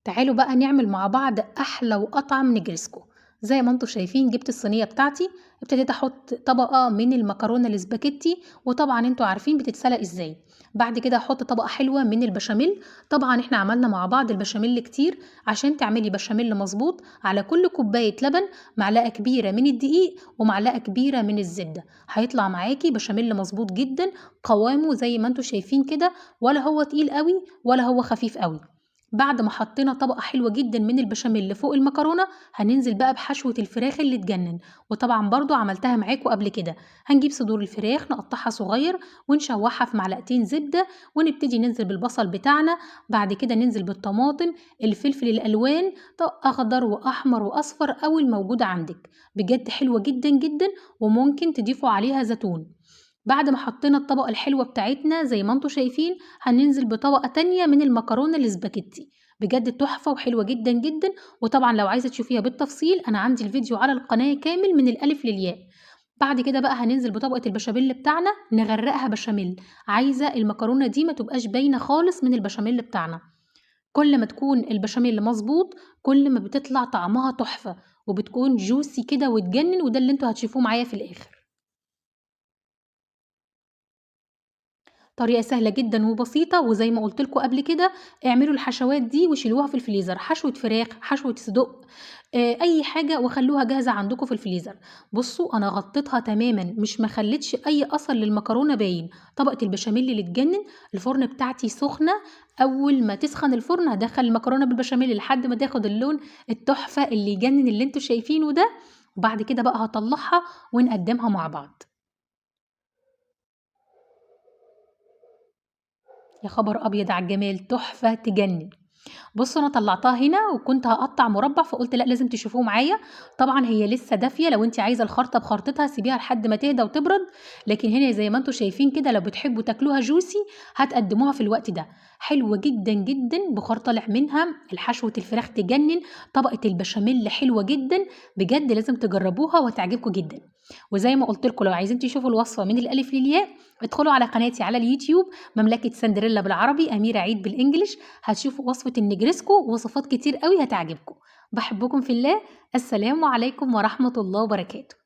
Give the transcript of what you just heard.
تعالوا بقى نعمل مع بعض أحلى وأطعم نجرسكو. زي ما انتوا شايفين جبت الصينية بتاعتي، ابتديت أحط طبقة من المكرونة الاسباجيتي، وطبعا انتوا عارفين بتتسلق ازاي. بعد كده أحط طبقة حلوة من البشاميل. طبعا احنا عملنا مع بعض البشاميل كتير. عشان تعملي بشاميل مظبوط، على كل كوباية لبن معلقة كبيرة من الدقيق ومعلقة كبيرة من الزبدة، هيطلع معاكي بشاميل مظبوط جدا. قوامه زي ما انتوا شايفين كده، ولا هو تقيل قوي ولا هو خفيف قوي. بعد ما حطينا طبقة حلوة جدا من البشاميل فوق المكرونة، هننزل بقى بحشوة الفراخ اللي تجنن. وطبعا برضو عملتها معاكم قبل كده. هنجيب صدور الفراخ نقطعها صغير ونشوحها في معلقتين زبدة، ونبتدي ننزل بالبصل بتاعنا. بعد كده ننزل بالطماطم، الفلفل الألوان أخضر وأحمر وأصفر أو الموجودة عندك، بجد حلوة جدا جدا. وممكن تضيفوا عليها زيتون. بعد ما حطينا الطبقة الحلوة بتاعتنا زي ما انتوا شايفين، هننزل بطبقة تانية من المكرونة الاسباجيتي، بجد تحفة وحلوة جدا جدا. وطبعا لو عايزة تشوفيها بالتفصيل أنا عندي الفيديو على القناة كامل من الألف للياء. بعد كده بقى هننزل بطبقة البشاميل بتاعنا، نغرقها بشاميل. عايزة المكرونة دي ما تبقاش باينة خالص من البشاميل بتاعنا. كل ما تكون البشاميل مظبوط، كل ما بتطلع طعمها تحفة، وبتكون جوسي كده وتجنن، وده اللي انتوا هتشوفوه معايا في الآخر. طريقة سهلة جدًا وبسيطة، وزي ما قُلت لكم قبل كده، اعملوا الحشوات دي وشيلوها في الفريزر، حشوة فراخ، حشوة صدق، أي حاجة وخلّوها جاهزة عندكم في الفريزر. بُصّوا أنا غطيتها تمامًا، مش ما خلّيتش أي أثر للمكرونة باين، طبقة البشاميل اللي تجنن. الفرن بتاعتي سخنة، أول ما تسخن الفرن هادخّل المكرونة بالبشاميل لحد ما تاخد اللون التحفة اللي يجنن اللي أنتم شايفينه ده، وبعد كده بقى هاطلّعها ونقدّمها مع بعض. يا خبر أبيض على الجمال! تحفة تجنن. بُصّوا أنا طلّعتها هنا وكنت هاقطّع مربع، فقُلت لأ لازم تشوفوه معايا. طبعًا هي لسه دافية، لو أنتِ عايزة الخرطة بخرطتها سيبيها لحد ما تهدى وتبرد. لكن هنا زي ما أنتم شايفين كده، لو بتحبوا تاكلوها juicy هتقدّموها في الوقت ده. حلوة جدًا، جدًا، بُخار طالع منها، الحشوة الفراخ تجنن، طبقة البشاميل حلوة جدًا. بجد لازم تجرّبوها وهتعجبكم جدًا. وزي ما قُلت لكم لو عايزين تشوفوا الوصفة من الألف للياء، ادخلوا على قناتي على اليوتيوب مملكة سندريلا بالعربي، أميرة عيد بالإنجلش، هتشوفوا وصفة النجريسكو ووصفات كتير أوي هتعجبكم. باحبكم في الله، السلام عليكم ورحمة الله وبركاته.